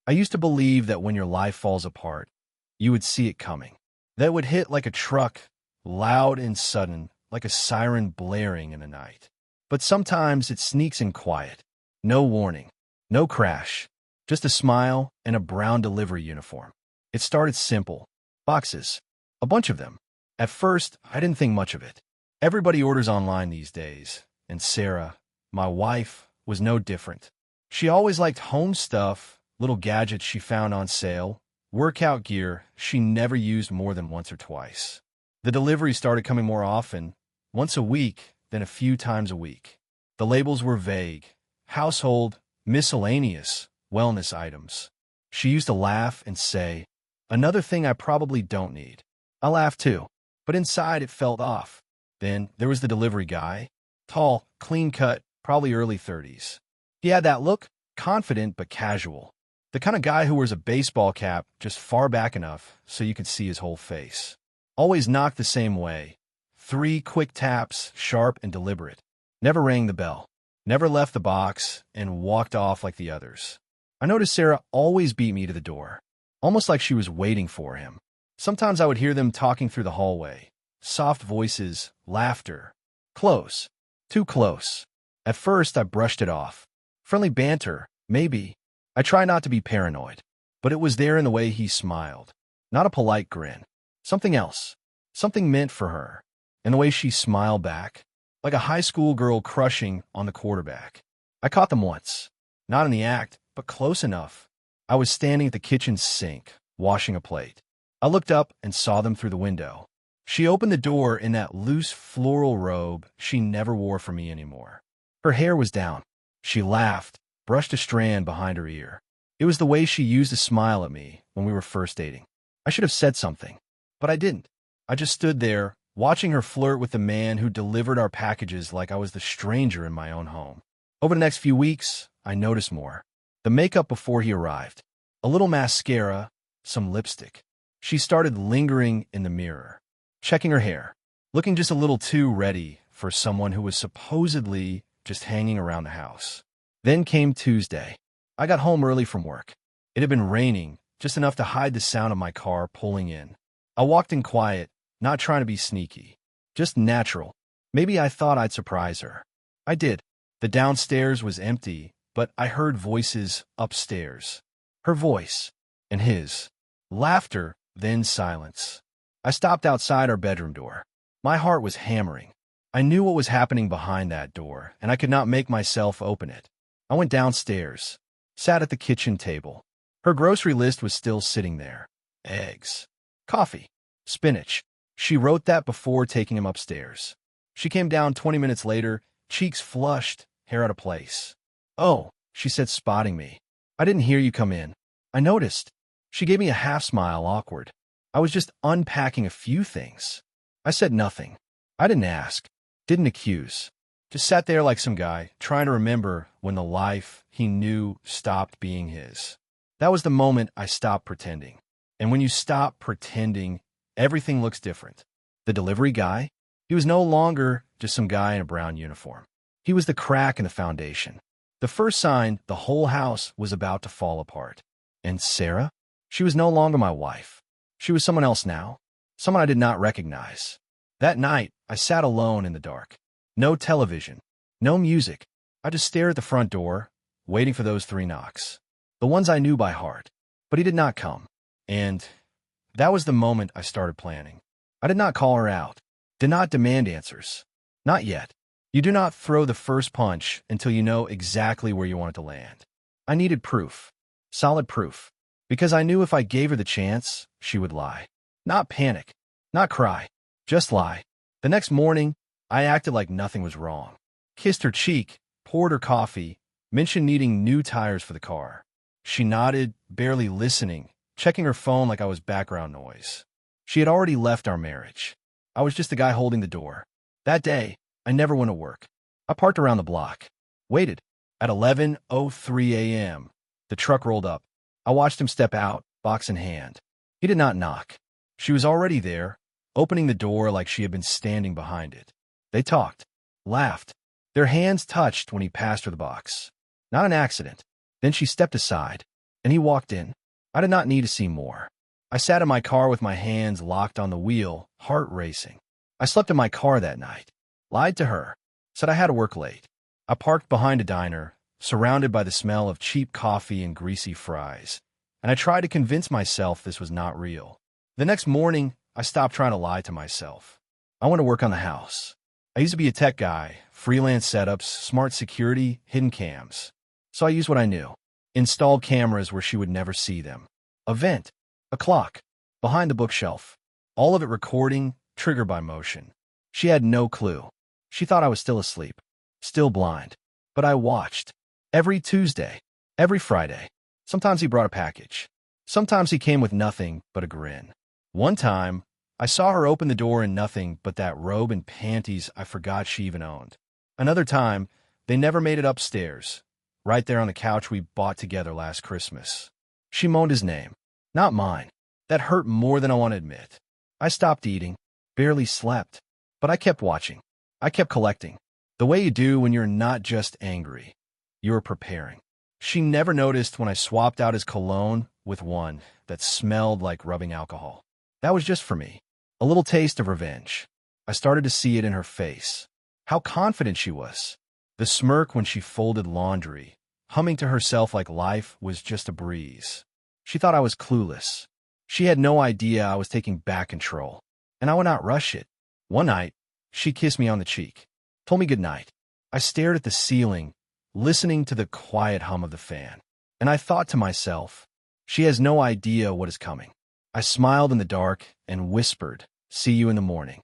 I used to believe that when your life falls apart, you would see it coming. That it would hit like a truck, loud and sudden, like a siren blaring in the night. But sometimes it sneaks in quiet. No warning, no crash, just a smile and a brown delivery uniform. It started simple. Boxes. A bunch of them. At first, I didn't think much of it. Everybody orders online these days, and Sarah, my wife, was no different. She always liked home stuff, little gadgets she found on sale, workout gear she never used more than once or twice. The delivery started coming more often, once a week, then a few times a week. The labels were vague. Household, miscellaneous, wellness items. She used to laugh and say, "Another thing I probably don't need." I laughed too, but inside it felt off. Then there was the delivery guy. Tall, clean-cut, probably early 30s. He had that look, confident but casual. The kind of guy who wears a baseball cap just far back enough so you could see his whole face. Always knocked the same way. 3 quick taps, sharp and deliberate. Never rang the bell. Never left the box and walked off like the others. I noticed Sarah always beat me to the door, almost like she was waiting for him. Sometimes I would hear them talking through the hallway. Soft voices, laughter. Close. Too close. At first, I brushed it off. Friendly banter, maybe. I try not to be paranoid, but it was there in the way he smiled. Not a polite grin. Something else. Something meant for her. In the way she smiled back, like a high school girl crushing on the quarterback. I caught them once. Not in the act, but close enough. I was standing at the kitchen sink, washing a plate. I looked up and saw them through the window. She opened the door in that loose floral robe she never wore for me anymore. Her hair was down. She laughed, brushed a strand behind her ear. It was the way she used to smile at me when we were first dating. I should have said something, but I didn't. I just stood there, watching her flirt with the man who delivered our packages like I was the stranger in my own home. Over the next few weeks, I noticed more. The makeup before he arrived. A little mascara, some lipstick. She started lingering in the mirror, checking her hair, looking just a little too ready for someone who was supposedly just hanging around the house. Then came Tuesday. I got home early from work. It had been raining, just enough to hide the sound of my car pulling in. I walked in quiet, not trying to be sneaky, just natural. Maybe I thought I'd surprise her. I did. The downstairs was empty, but I heard voices upstairs. Her voice and his. Laughter, then silence. I stopped outside our bedroom door. My heart was hammering. I knew what was happening behind that door, and I could not make myself open it. I went downstairs, sat at the kitchen table. Her grocery list was still sitting there. Eggs, coffee, spinach. She wrote that before taking him upstairs. She came down 20 minutes later, cheeks flushed, hair out of place. "Oh," she said, spotting me. "I didn't hear you come in." I noticed. She gave me a half smile, awkward. I was just unpacking a few things. I said nothing. I didn't ask, didn't accuse. Just sat there like some guy, trying to remember when the life he knew stopped being his. That was the moment I stopped pretending. And when you stop pretending, everything looks different. The delivery guy? He was no longer just some guy in a brown uniform. He was the crack in the foundation. The first sign the whole house was about to fall apart. And Sarah? She was no longer my wife. She was someone else now. Someone I did not recognize. That night, I sat alone in the dark. No television. No music. I just stared at the front door, waiting for those 3 knocks. The ones I knew by heart. But he did not come. And that was the moment I started planning. I did not call her out. Did not demand answers. Not yet. You do not throw the first punch until you know exactly where you want it to land. I needed proof. Solid proof. Because I knew if I gave her the chance, she would lie. Not panic. Not cry. Just lie. The next morning, I acted like nothing was wrong. Kissed her cheek, poured her coffee, mentioned needing new tires for the car. She nodded, barely listening, checking her phone like I was background noise. She had already left our marriage. I was just the guy holding the door. That day, I never went to work. I parked around the block. Waited. At 11:03 a.m., the truck rolled up. I watched him step out, box in hand. He did not knock. She was already there, opening the door like she had been standing behind it. They talked, laughed. Their hands touched when he passed her the box. Not an accident. Then she stepped aside. and he walked in. I did not need to see more. I sat in my car with my hands locked on the wheel, heart racing. I slept in my car that night, lied to her, said I had to work late. I parked behind a diner, surrounded by the smell of cheap coffee and greasy fries, and I tried to convince myself this was not real. The next morning, I stopped trying to lie to myself. I went to work on the house. I used to be a tech guy, freelance setups, smart security, hidden cams. So I used what I knew. Installed cameras where she would never see them. A vent, a clock, behind the bookshelf. All of it recording, triggered by motion. She had no clue. She thought I was still asleep, still blind. But I watched. Every Tuesday, every Friday. Sometimes he brought a package. Sometimes he came with nothing but a grin. One time, I saw her open the door in nothing but that robe and panties I forgot she even owned. Another time, they never made it upstairs, right there on the couch we bought together last Christmas. She moaned his name, not mine. That hurt more than I want to admit. I stopped eating, barely slept, but I kept watching. I kept collecting. The way you do when you're not just angry. You're preparing. She never noticed when I swapped out his cologne with one that smelled like rubbing alcohol. That was just for me. A little taste of revenge. I started to see it in her face. How confident she was. The smirk when she folded laundry, humming to herself like life was just a breeze. She thought I was clueless. She had no idea I was taking back control, and I would not rush it. One night, she kissed me on the cheek, told me goodnight. I stared at the ceiling, listening to the quiet hum of the fan, and I thought to myself, she has no idea what is coming. I smiled in the dark and whispered, "See you in the morning."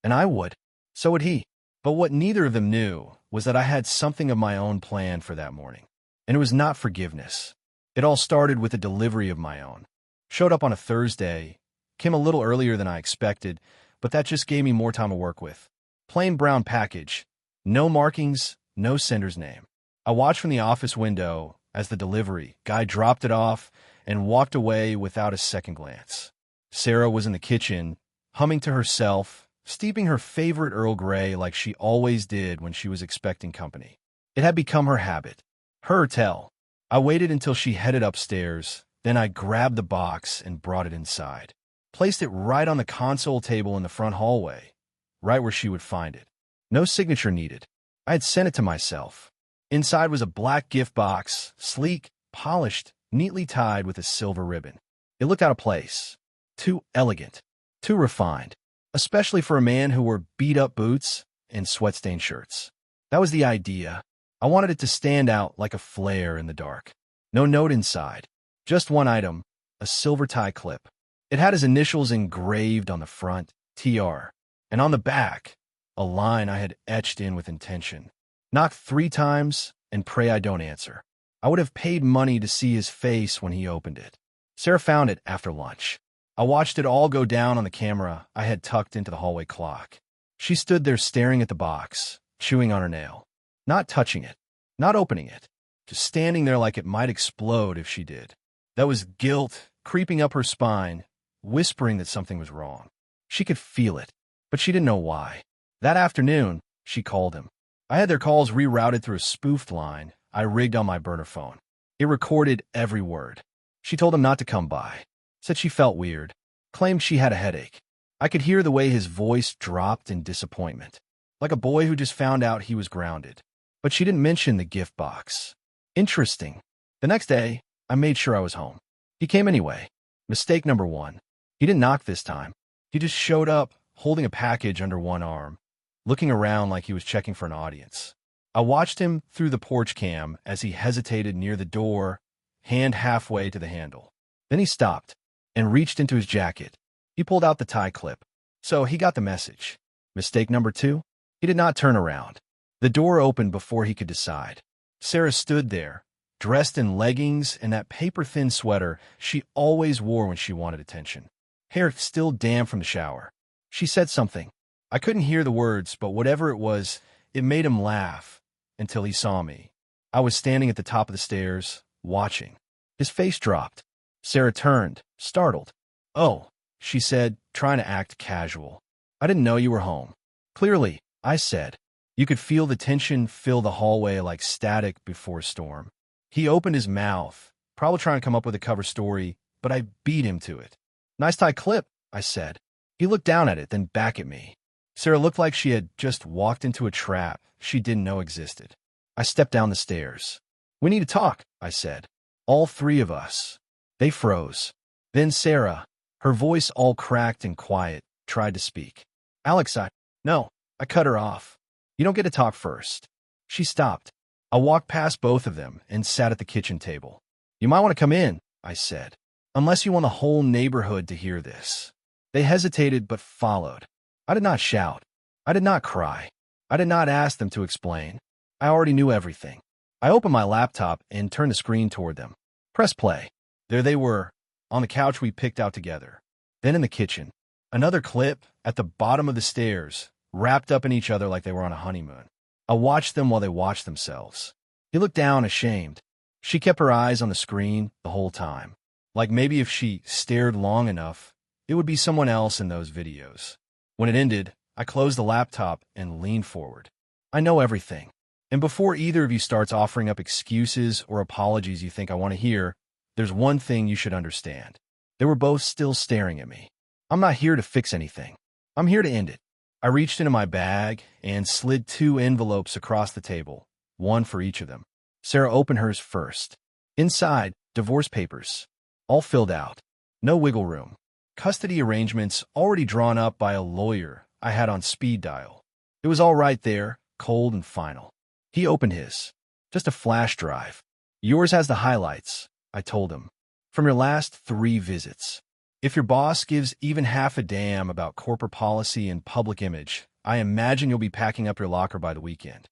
And I would. So would he. But what neither of them knew was that I had something of my own planned for that morning. And it was not forgiveness. It all started with a delivery of my own. Showed up on a Thursday, came a little earlier than I expected, but that just gave me more time to work with. Plain brown package, no markings, no sender's name. I watched from the office window as the delivery guy dropped it off and walked away without a second glance. Sarah was in the kitchen, humming to herself, steeping her favorite Earl Grey like she always did when she was expecting company. It had become her habit. Her tell. I waited until she headed upstairs, then I grabbed the box and brought it inside. Placed it right on the console table in the front hallway, right where she would find it. No signature needed. I had sent it to myself. Inside was a black gift box, sleek, polished, neatly tied with a silver ribbon. It looked out of place. Too elegant. Too refined. Especially for a man who wore beat-up boots and sweat-stained shirts. That was the idea. I wanted it to stand out like a flare in the dark. No note inside. Just one item, a silver tie clip. It had his initials engraved on the front, TR, and on the back, a line I had etched in with intention. Knock 3 times and pray I don't answer. I would have paid money to see his face when he opened it. Sarah found it after lunch. I watched it all go down on the camera I had tucked into the hallway clock. She stood there staring at the box, chewing on her nail. Not touching it, not opening it, just standing there like it might explode if she did. That was guilt creeping up her spine, whispering that something was wrong. She could feel it, but she didn't know why. That afternoon, she called him. I had their calls rerouted through a spoofed line I rigged on my burner phone. It recorded every word. She told him not to come by, said she felt weird, claimed she had a headache. I could hear the way his voice dropped in disappointment, like a boy who just found out he was grounded. But she didn't mention the gift box. Interesting. The next day, I made sure I was home. He came anyway. Mistake number 1. He didn't knock this time. He just showed up, holding a package under one arm, looking around like he was checking for an audience. I watched him through the porch cam as he hesitated near the door, hand halfway to the handle. Then he stopped and reached into his jacket. He pulled out the tie clip. So he got the message. Mistake number 2? He did not turn around. The door opened before he could decide. Sarah stood there, dressed in leggings and that paper-thin sweater she always wore when she wanted attention. Hair still damp from the shower. She said something. I couldn't hear the words, but whatever it was, it made him laugh until he saw me. I was standing at the top of the stairs, watching. His face dropped. Sarah turned, startled. "Oh," she said, trying to act casual. "I didn't know you were home." "Clearly," I said. You could feel the tension fill the hallway like static before a storm. He opened his mouth, probably trying to come up with a cover story, but I beat him to it. Nice tight clip, I said. He looked down at it, then back at me. Sarah looked like she had just walked into a trap she didn't know existed. I stepped down the stairs. We need to talk, I said. All three of us. They froze. Then Sarah, her voice all cracked and quiet, tried to speak. Alex, No, I cut her off. You don't get to talk first. She stopped. I walked past both of them and sat at the kitchen table. You might want to come in, I said. Unless you want the whole neighborhood to hear this. They hesitated but followed. I did not shout. I did not cry. I did not ask them to explain. I already knew everything. I opened my laptop and turned the screen toward them. Press play. There they were, on the couch we picked out together. Then in the kitchen. Another clip at the bottom of the stairs, wrapped up in each other like they were on a honeymoon. I watched them while they watched themselves. He looked down, ashamed. She kept her eyes on the screen the whole time. Like maybe if she stared long enough, it would be someone else in those videos. When it ended, I closed the laptop and leaned forward. I know everything. And before either of you starts offering up excuses or apologies you think I want to hear, there's one thing you should understand. They were both still staring at me. I'm not here to fix anything. I'm here to end it. I reached into my bag and slid 2 envelopes across the table, one for each of them. Sarah opened hers first. Inside, divorce papers, all filled out. No wiggle room. Custody arrangements already drawn up by a lawyer I had on speed dial. It was all right there, cold and final. He opened his. Just a flash drive. Yours has the highlights, I told him, from your last 3 visits. If your boss gives even half a damn about corporate policy and public image, I imagine you'll be packing up your locker by the weekend.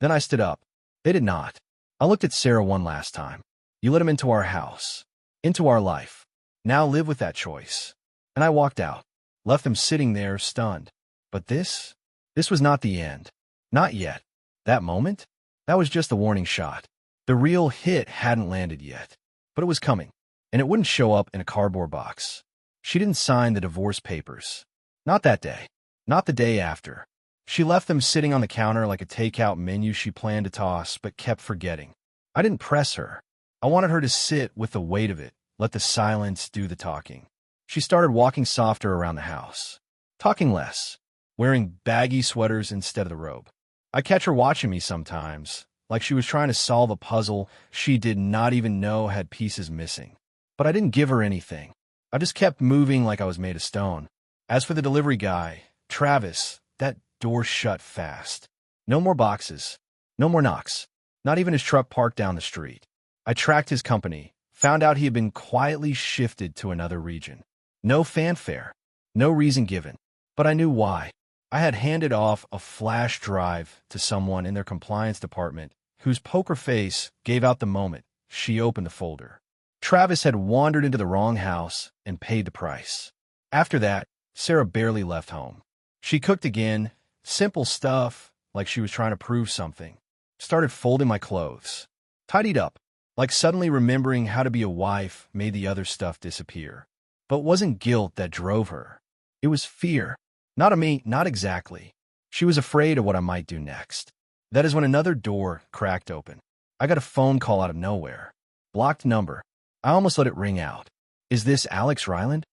Then I stood up. They did not. I looked at Sarah one last time. You let him into our house, into our life. Now live with that choice. And I walked out, left them sitting there stunned. But this was not the end. Not yet. That moment? That was just the warning shot. The real hit hadn't landed yet. But it was coming. And it wouldn't show up in a cardboard box. She didn't sign the divorce papers. Not that day. Not the day after. She left them sitting on the counter like a takeout menu she planned to toss, but kept forgetting. I didn't press her. I wanted her to sit with the weight of it, let the silence do the talking. She started walking softer around the house, talking less, wearing baggy sweaters instead of the robe. I catch her watching me sometimes, like she was trying to solve a puzzle she did not even know had pieces missing. But I didn't give her anything. I just kept moving like I was made of stone. As for the delivery guy, Travis, that door shut fast. No more boxes. No more knocks. Not even his truck parked down the street. I tracked his company, found out he had been quietly shifted to another region. No fanfare. No reason given. But I knew why. I had handed off a flash drive to someone in their compliance department whose poker face gave out the moment she opened the folder. Travis had wandered into the wrong house and paid the price. After that, Sarah barely left home. She cooked again, simple stuff, like she was trying to prove something. Started folding my clothes. Tidied up, like suddenly remembering how to be a wife made the other stuff disappear. But it wasn't guilt that drove her. It was fear. Not of me, not exactly. She was afraid of what I might do next. That is when another door cracked open. I got a phone call out of nowhere. Blocked number. I almost let it ring out. Is this Alex Ryland?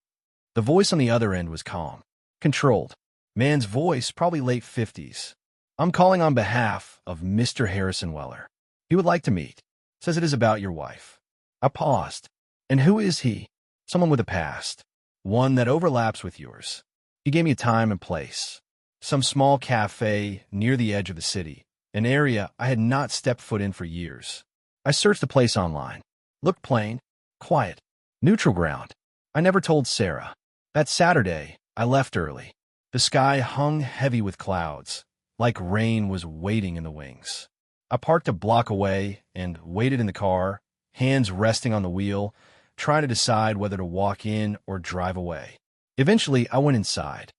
The voice on the other end was calm, controlled. Man's voice, probably late 50s. I'm calling on behalf of Mr. Harrison Weller. He would like to meet. Says it is about your wife. I paused. And who is he? Someone with a past. One that overlaps with yours. He gave me a time and place. Some small cafe near the edge of the city. An area I had not stepped foot in for years. I searched the place online. Looked plain. Quiet. Neutral ground. I never told Sarah. That Saturday, I left early. The sky hung heavy with clouds, like rain was waiting in the wings. I parked a block away and waited in the car, hands resting on the wheel, trying to decide whether to walk in or drive away. Eventually, I went inside.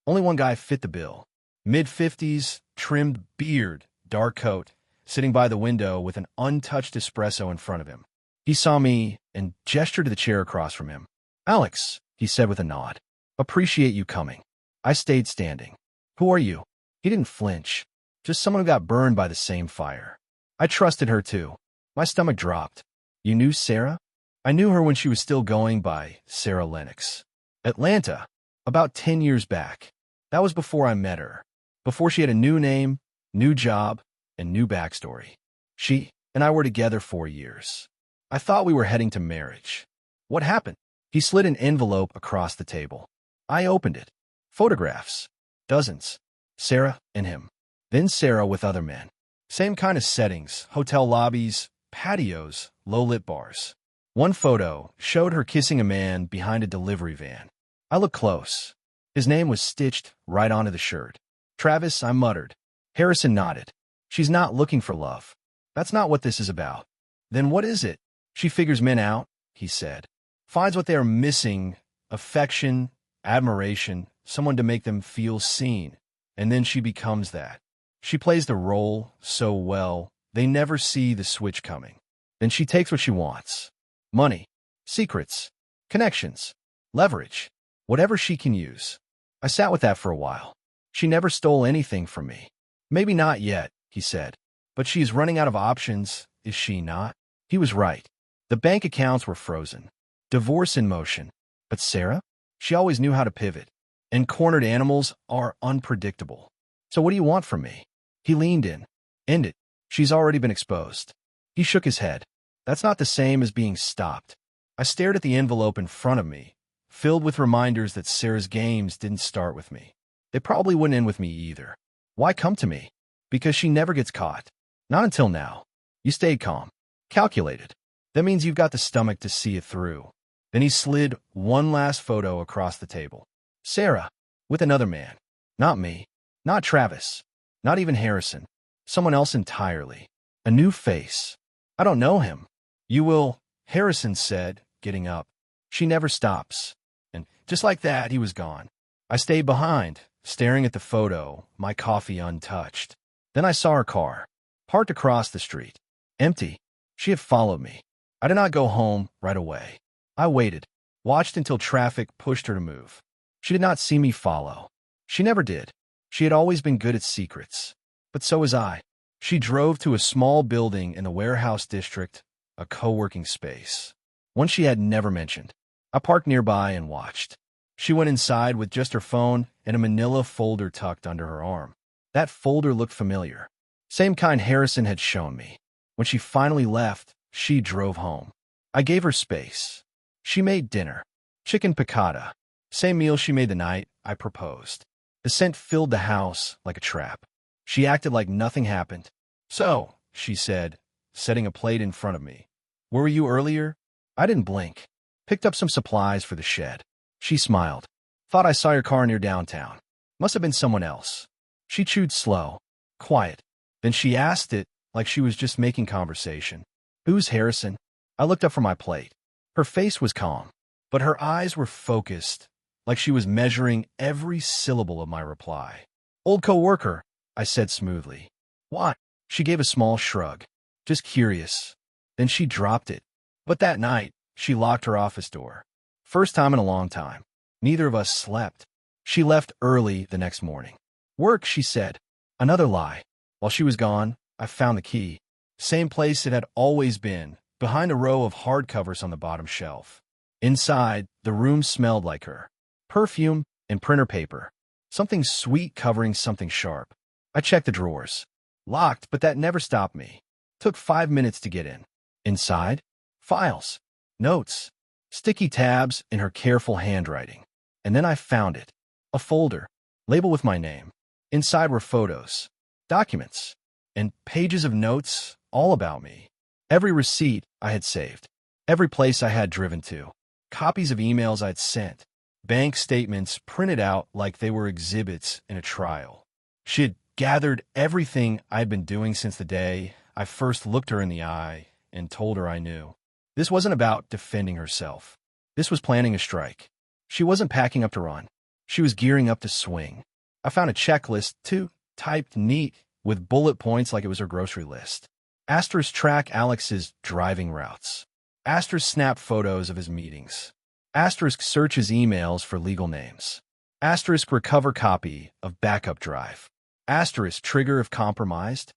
Only one guy fit the bill. Mid-50s, trimmed beard, dark coat, sitting by the window with an untouched espresso in front of him. He saw me and gestured to the chair across from him. Alex, he said with a nod. Appreciate you coming. I stayed standing. Who are you? He didn't flinch. Just someone who got burned by the same fire. I trusted her too. My stomach dropped. You knew Sarah? I knew her when she was still going by Sarah Lennox. Atlanta, about 10 years back. That was before I met her. Before she had a new name, new job, and new backstory. She and I were together 4 years. I thought we were heading to marriage. What happened? He slid an envelope across the table. I opened it. Photographs. Dozens. Sarah and him. Then Sarah with other men. Same kind of settings, hotel lobbies, patios, low-lit bars. One photo showed her kissing a man behind a delivery van. I looked close. His name was stitched right onto the shirt. Travis, I muttered. Harrison nodded. She's not looking for love. That's not what this is about. Then what is it? She figures men out, he said. Finds what they are missing, affection, admiration, someone to make them feel seen. And then she becomes that. She plays the role so well, they never see the switch coming. Then she takes what she wants. Money, secrets, connections, leverage, whatever she can use. I sat with that for a while. She never stole anything from me. Maybe not yet, he said. But she's running out of options, is she not? He was right. The bank accounts were frozen. Divorce in motion. But Sarah? She always knew how to pivot. And cornered animals are unpredictable. So what do you want from me? He leaned in. End it. She's already been exposed. He shook his head. That's not the same as being stopped. I stared at the envelope in front of me, filled with reminders that Sarah's games didn't start with me. They probably wouldn't end with me either. Why come to me? Because she never gets caught. Not until now. You stayed calm. Calculated. That means you've got the stomach to see it through. Then he slid one last photo across the table. Sarah, with another man. Not me. Not Travis. Not even Harrison. Someone else entirely. A new face. I don't know him. You will, Harrison said, getting up. She never stops. And just like that, he was gone. I stayed behind, staring at the photo, my coffee untouched. Then I saw her car, parked across the street. Empty. She had followed me. I did not go home right away. I waited, watched until traffic pushed her to move. She did not see me follow. She never did. She had always been good at secrets. But so was I. She drove to a small building in the warehouse district, a co-working space. One she had never mentioned. I parked nearby and watched. She went inside with just her phone and a manila folder tucked under her arm. That folder looked familiar. Same kind Harrison had shown me. When she finally left, she drove home. I gave her space. She made dinner. Chicken piccata. Same meal she made the night I proposed. The scent filled the house like a trap. She acted like nothing happened. So, she said, setting a plate in front of me. Where were you earlier? I didn't blink. Picked up some supplies for the shed. She smiled. Thought I saw your car near downtown. Must have been someone else. She chewed slow, quiet. Then she asked it like she was just making conversation. Who's Harrison? I looked up from my plate. Her face was calm, but her eyes were focused, like she was measuring every syllable of my reply. Old co-worker, I said smoothly. Why? She gave a small shrug. Just curious. Then she dropped it. But that night, she locked her office door. First time in a long time. Neither of us slept. She left early the next morning. Work, she said. Another lie. While she was gone, I found the key. Same place it had always been, behind a row of hardcovers on the bottom shelf. Inside, the room smelled like her. Perfume and printer paper. Something sweet covering something sharp. I checked the drawers. Locked, but that never stopped me. Took 5 minutes to get in. Inside? Files. Notes. Sticky tabs in her careful handwriting. And then I found it. A folder. Labeled with my name. Inside were photos. Documents. And pages of notes all about me. Every receipt I had saved. Every place I had driven to. Copies of emails I'd sent. Bank statements printed out like they were exhibits in a trial. She had gathered everything I'd been doing since the day I first looked her in the eye and told her I knew. This wasn't about defending herself. This was planning a strike. She wasn't packing up to run. She was gearing up to swing. I found a checklist, too, typed neat, with bullet points like it was her grocery list. Asterisk track Alex's driving routes. Asterisk snap photos of his meetings. Asterisk search his emails for legal names. Asterisk recover copy of backup drive. Asterisk trigger if compromised.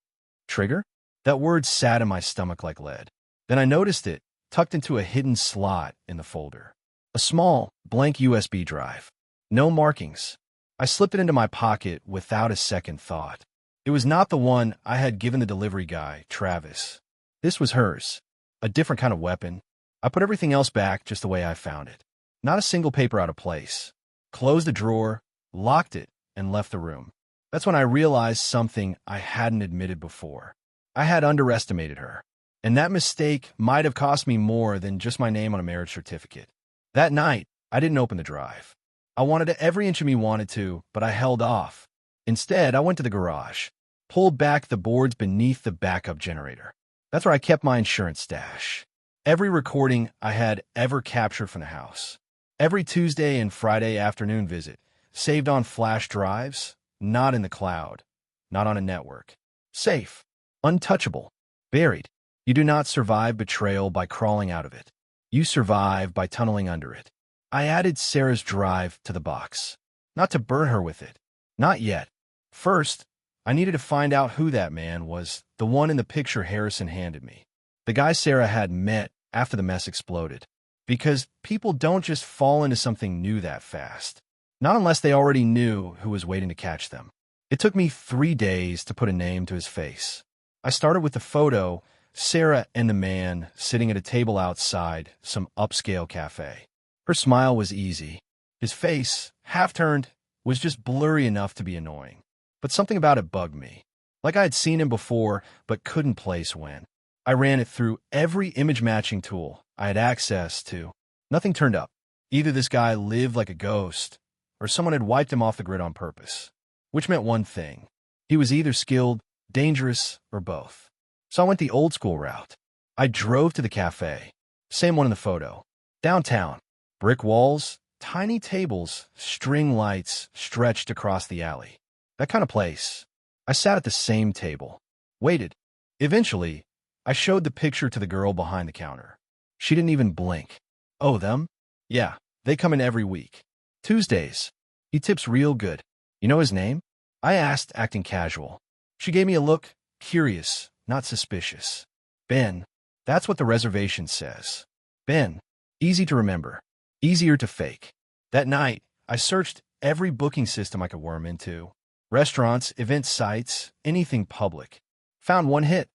Trigger? That word sat in my stomach like lead. Then I noticed it, tucked into a hidden slot in the folder. A small, blank USB drive. No markings. I slipped it into my pocket without a second thought. It was not the one I had given the delivery guy, Travis. This was hers. A different kind of weapon. I put everything else back just the way I found it. Not a single paper out of place. Closed the drawer, locked it, and left the room. That's when I realized something I hadn't admitted before. I had underestimated her. And that mistake might have cost me more than just my name on a marriage certificate. That night, I didn't open the drive. I wanted to every inch of me wanted to, but I held off. Instead, I went to the garage, pulled back the boards beneath the backup generator. That's where I kept my insurance stash. Every recording I had ever captured from the house. Every Tuesday and Friday afternoon visit, saved on flash drives, not in the cloud, not on a network. Safe, untouchable, buried. You do not survive betrayal by crawling out of it. You survive by tunneling under it. I added Sarah's drive to the box. Not to burn her with it. Not yet. First, I needed to find out who that man was, the one in the picture Harrison handed me. The guy Sarah had met after the mess exploded. Because people don't just fall into something new that fast. Not unless they already knew who was waiting to catch them. It took me 3 days to put a name to his face. I started with the photo, Sarah and the man sitting at a table outside some upscale cafe. Her smile was easy. His face, half-turned, was just blurry enough to be annoying. But something about it bugged me. Like I had seen him before, but couldn't place when. I ran it through every image-matching tool I had access to. Nothing turned up. Either this guy lived like a ghost, or someone had wiped him off the grid on purpose. Which meant one thing. He was either skilled, dangerous, or both. So I went the old-school route. I drove to the cafe. Same one in the photo. Downtown. Brick walls, tiny tables, string lights stretched across the alley. That kind of place. I sat at the same table. Waited. Eventually, I showed the picture to the girl behind the counter. She didn't even blink. Oh, them? Yeah, they come in every week. Tuesdays. He tips real good. You know his name? I asked, acting casual. She gave me a look, curious, not suspicious. Ben. That's what the reservation says. Ben. Easy to remember. Easier to fake. That night, I searched every booking system I could worm into. Restaurants, event sites, anything public. Found one hit.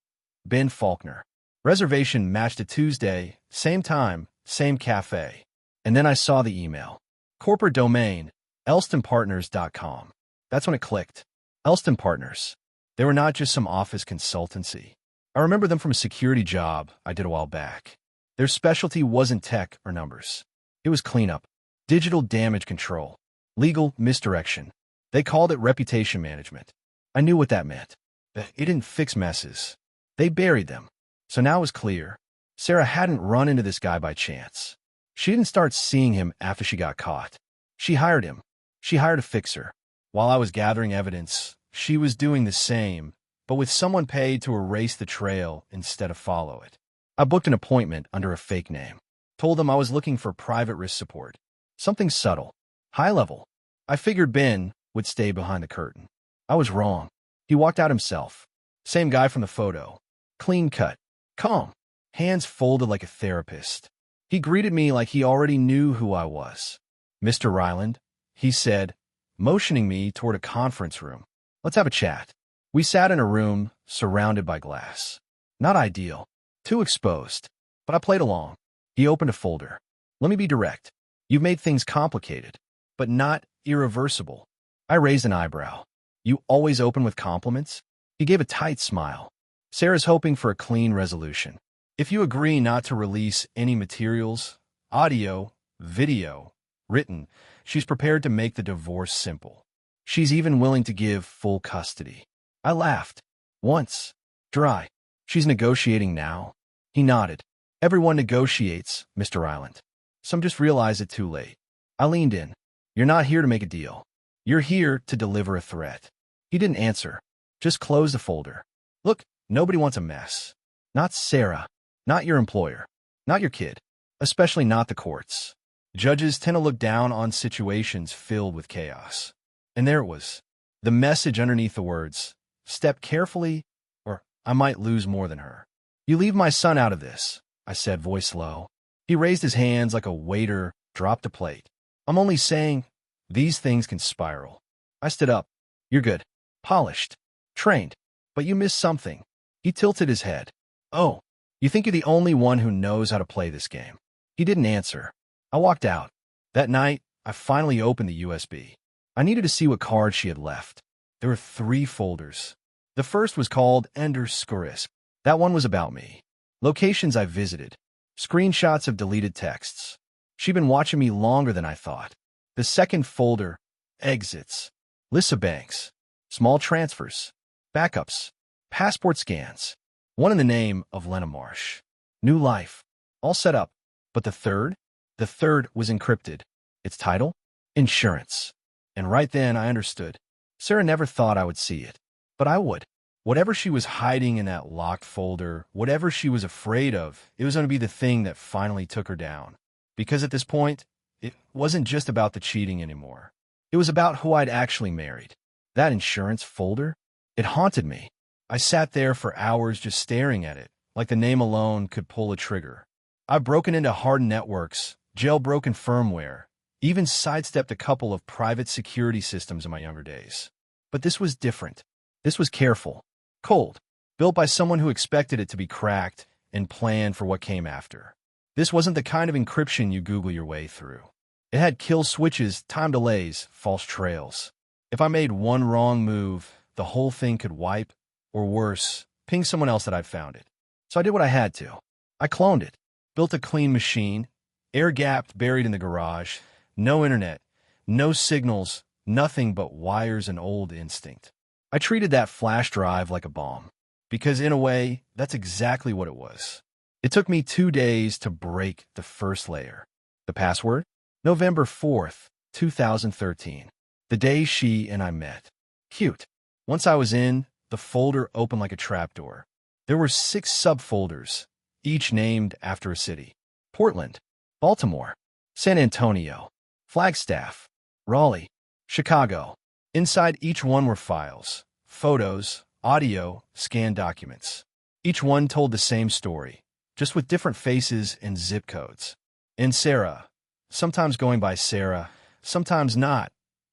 Ben Faulkner. Reservation matched a Tuesday, same time, same cafe. And then I saw the email. Corporate domain, elstonpartners.com. That's when it clicked. Elston Partners. They were not just some office consultancy. I remember them from a security job I did a while back. Their specialty wasn't tech or numbers. It was cleanup, digital damage control, legal misdirection. They called it reputation management. I knew what that meant. It didn't fix messes. They buried them. So now it was clear. Sarah hadn't run into this guy by chance. She didn't start seeing him after she got caught. She hired him. She hired a fixer. While I was gathering evidence, she was doing the same, but with someone paid to erase the trail instead of follow it. I booked an appointment under a fake name. Told them I was looking for private risk support. Something subtle. High level. I figured Ben would stay behind the curtain. I was wrong. He walked out himself. Same guy from the photo. Clean cut. Calm. Hands folded like a therapist. He greeted me like he already knew who I was. Mr. Ryland, he said, motioning me toward a conference room. Let's have a chat. We sat in a room surrounded by glass. Not ideal. Too exposed. But I played along. He opened a folder. Let me be direct. You've made things complicated, but not irreversible. I raised an eyebrow. You always open with compliments? He gave a tight smile. Sarah's hoping for a clean resolution. If you agree not to release any materials, audio, video, written, she's prepared to make the divorce simple. She's even willing to give full custody. I laughed. Once. Dry. She's negotiating now. He nodded. Everyone negotiates, Mr. Ryland. Some just realize it too late. I leaned in. You're not here to make a deal. You're here to deliver a threat. He didn't answer. Just closed the folder. Look, nobody wants a mess. Not Sarah. Not your employer. Not your kid. Especially not the courts. Judges tend to look down on situations filled with chaos. And there it was. The message underneath the words, step carefully, or I might lose more than her. You leave my son out of this. I said, voice low. He raised his hands like a waiter dropped a plate. I'm only saying these things can spiral. I stood up. You're good. Polished. Trained. But you missed something. He tilted his head. Oh, you think you're the only one who knows how to play this game? He didn't answer. I walked out. That night, I finally opened the USB. I needed to see what cards she had left. There were 3 folders. The first was called Ender Skurisp. That one was about me. Locations I visited. Screenshots of deleted texts. She'd been watching me longer than I thought. The second folder, Exits. Lists of banks. Small transfers. Backups. Passport scans. One in the name of Lena Marsh. New life. All set up. But the third? The third was encrypted. Its title? Insurance. And right then I understood. Sarah never thought I would see it. But I would. Whatever she was hiding in that locked folder, whatever she was afraid of, it was going to be the thing that finally took her down. Because at this point, it wasn't just about the cheating anymore. It was about who I'd actually married. That insurance folder? It haunted me. I sat there for hours just staring at it, like the name alone could pull a trigger. I've broken into hardened networks, jailbroken firmware, even sidestepped a couple of private security systems in my younger days. But this was different. This was careful, cold, built by someone who expected it to be cracked and planned for what came after. This wasn't the kind of encryption you Google your way through. It had kill switches, time delays, false trails. If I made one wrong move, the whole thing could wipe, or worse, ping someone else that I'd found it. So I did what I had to. I cloned it, built a clean machine, air-gapped, buried in the garage, no internet, no signals, nothing but wires and old instinct. I treated that flash drive like a bomb, because in a way, that's exactly what it was. It took me 2 days to break the first layer. The password? November 4th, 2013. The day she and I met. Cute. Once I was in, the folder opened like a trapdoor. There were 6 subfolders, each named after a city. Portland, Baltimore, San Antonio, Flagstaff, Raleigh, Chicago. Inside each one were files, photos, audio, scanned documents. Each one told the same story, just with different faces and zip codes. And Sarah, sometimes going by Sarah, sometimes not,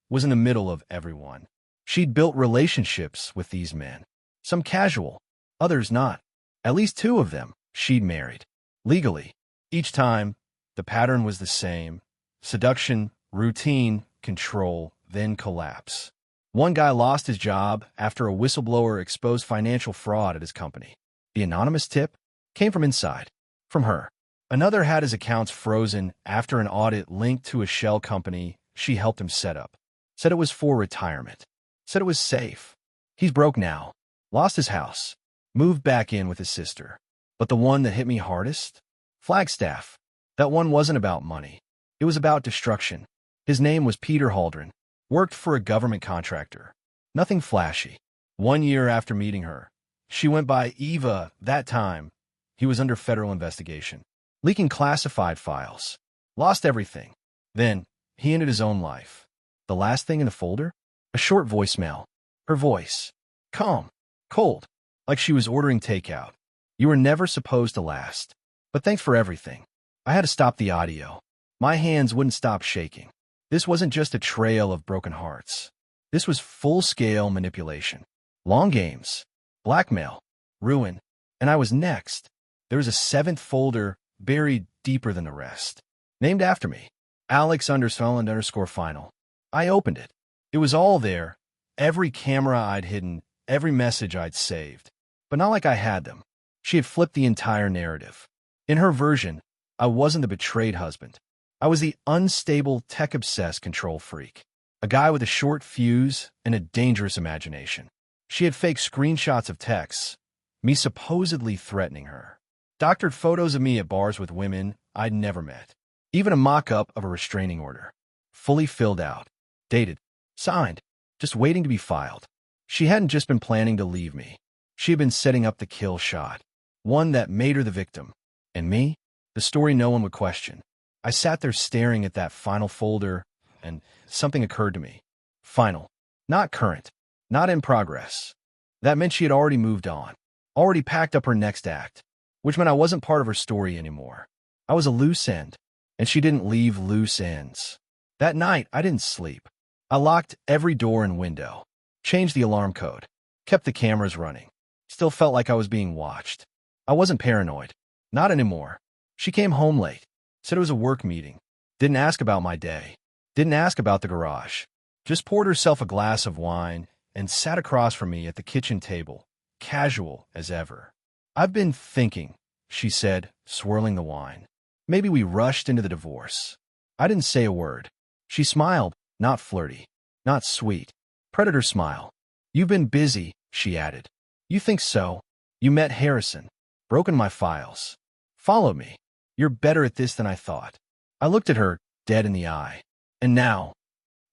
was in the middle of everyone. She'd built relationships with these men, some casual, others not. At least 2 of them she'd married, legally. Each time, the pattern was the same: seduction, routine, control, then collapse. One guy lost his job after a whistleblower exposed financial fraud at his company. The anonymous tip came from inside, from her. Another had his accounts frozen after an audit linked to a shell company she helped him set up. Said it was for retirement. Said it was safe. He's broke now. Lost his house. Moved back in with his sister. But the one that hit me hardest? Flagstaff. That one wasn't about money. It was about destruction. His name was Peter Haldren. Worked for a government contractor. Nothing flashy. 1 year after meeting her, she went by Eva. That time, he was under federal investigation. Leaking classified files. Lost everything. Then, he ended his own life. The last thing in the folder? A short voicemail. Her voice. Calm. Cold. Like she was ordering takeout. You were never supposed to last. But thanks for everything. I had to stop the audio. My hands wouldn't stop shaking. This wasn't just a trail of broken hearts. This was full-scale manipulation. Long games. Blackmail. Ruin. And I was next. There was a 7th folder buried deeper than the rest. Named after me. Alex_Final. I opened it. It was all there. Every camera I'd hidden, every message I'd saved. But not like I had them. She had flipped the entire narrative. In her version, I wasn't the betrayed husband. I was the unstable, tech-obsessed control freak. A guy with a short fuse and a dangerous imagination. She had fake screenshots of texts, me supposedly threatening her. Doctored photos of me at bars with women I'd never met. Even a mock-up of a restraining order. Fully filled out. Dated. Signed. Just waiting to be filed. She hadn't just been planning to leave me. She had been setting up the kill shot. One that made her the victim. And me? The story no one would question. I sat there staring at that final folder, and something occurred to me. Final. Not current. Not in progress. That meant she had already moved on. Already packed up her next act. which meant I wasn't part of her story anymore. I was a loose end, and she didn't leave loose ends. That night, I didn't sleep. I locked every door and window, changed the alarm code, kept the cameras running. Still felt like I was being watched. I wasn't paranoid. Not anymore. She came home late, said it was a work meeting, didn't ask about my day, didn't ask about the garage, just poured herself a glass of wine and sat across from me at the kitchen table, casual as ever. "I've been thinking," she said, swirling the wine. "Maybe we rushed into the divorce." I didn't say a word. She smiled, not flirty, not sweet. Predator smile. "You've been busy," she added. "You think so? You met Harrison, broken my files. Follow me. You're better at this than I thought." I looked at her, dead in the eye. "And now?"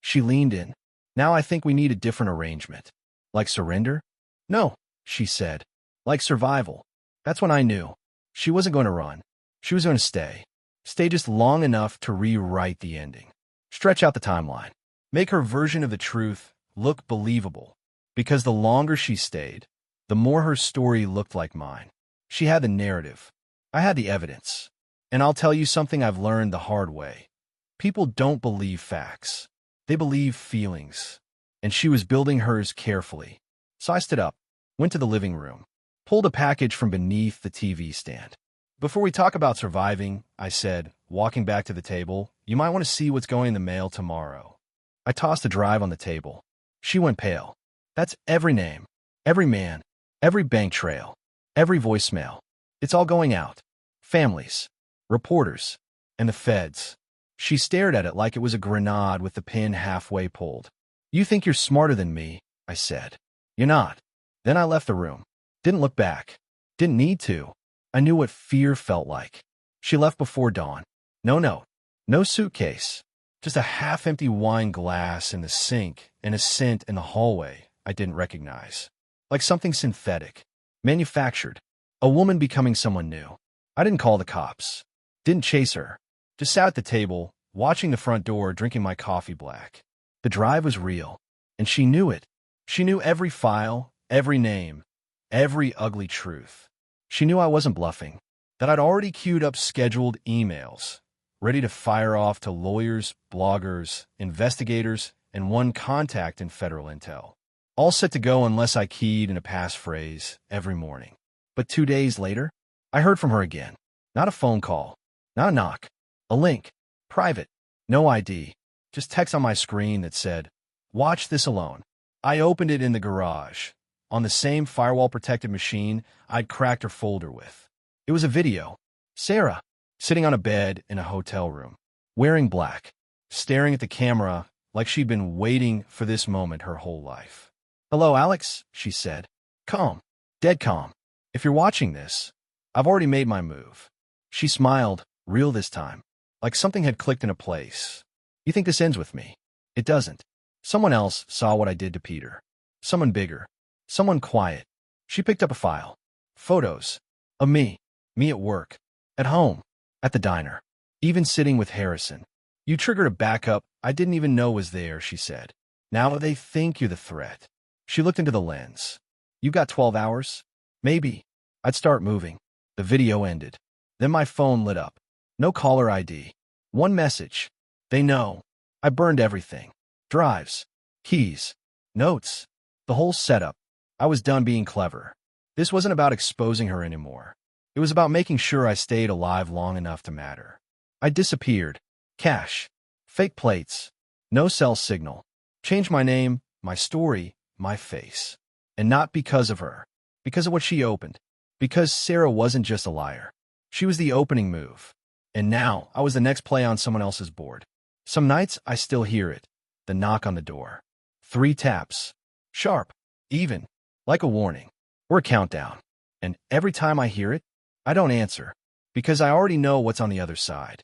She leaned in. "Now I think we need a different arrangement." "Like surrender?" "No," she said. "Like survival." That's when I knew. She wasn't going to run. She was going to stay. Stay just long enough to rewrite the ending. Stretch out the timeline. Make her version of the truth look believable. Because the longer she stayed, the more her story looked like mine. She had the narrative. I had the evidence. And I'll tell you something I've learned the hard way. People don't believe facts. They believe feelings. And she was building hers carefully. So I stood up, went to the living room, pulled a package from beneath the TV stand. "Before we talk about surviving," I said, walking back to the table, "you might want to see what's going in the mail tomorrow." I tossed a drive on the table. She went pale. "That's every name, every man, every bank trail, every voicemail. It's all going out. Families, reporters, and the feds." She stared at it like it was a grenade with the pin halfway pulled. "You think you're smarter than me," I said. "You're not." Then I left the room. Didn't look back. Didn't need to. I knew what fear felt like. She left before dawn. No note. No suitcase. Just a half-empty wine glass in the sink and a scent in the hallway I didn't recognize. Like something synthetic. Manufactured. A woman becoming someone new. I didn't call the cops. Didn't chase her. Just sat at the table, watching the front door, drinking my coffee black. The drive was real. And she knew it. She knew every file, every name, every ugly truth. She knew I wasn't bluffing, that I'd already queued up scheduled emails, ready to fire off to lawyers, bloggers, investigators, and one contact in federal intel. All set to go unless I keyed in a passphrase every morning. But 2 days later, I heard from her again. Not a phone call, not a knock, a link, private, no ID, just text on my screen that said, "Watch this alone." I opened it in the garage, on the same firewall-protected machine I'd cracked her folder with. It was a video. Sarah, sitting on a bed in a hotel room, wearing black, staring at the camera like she'd been waiting for this moment her whole life. "Hello, Alex," she said. Calm, dead calm. "If you're watching this, I've already made my move." She smiled, real this time, like something had clicked into place. "You think this ends with me?" It doesn't. Someone else saw what I did to Peter. Someone bigger. Someone quiet. She picked up a file. Photos. Of me. Me at work. At home. At the diner. Even sitting with Harrison. "You triggered a backup I didn't even know was there," she said. "Now they think you're the threat." She looked into the lens. "You got 12 hours? Maybe." I'd start moving. The video ended. Then my phone lit up. No caller ID. One message. "They know." I burned everything. Drives. Keys. Notes. The whole setup. I was done being clever. This wasn't about exposing her anymore. It was about making sure I stayed alive long enough to matter. I disappeared. Cash. Fake plates. No cell signal. Changed my name, my story, my face. And not because of her. Because of what she opened. Because Sarah wasn't just a liar. She was the opening move. And now I was the next play on someone else's board. Some nights I still hear it. The knock on the door. 3 taps. Sharp. Even. Like a warning. Or a countdown. And every time I hear it, I don't answer. Because I already know what's on the other side.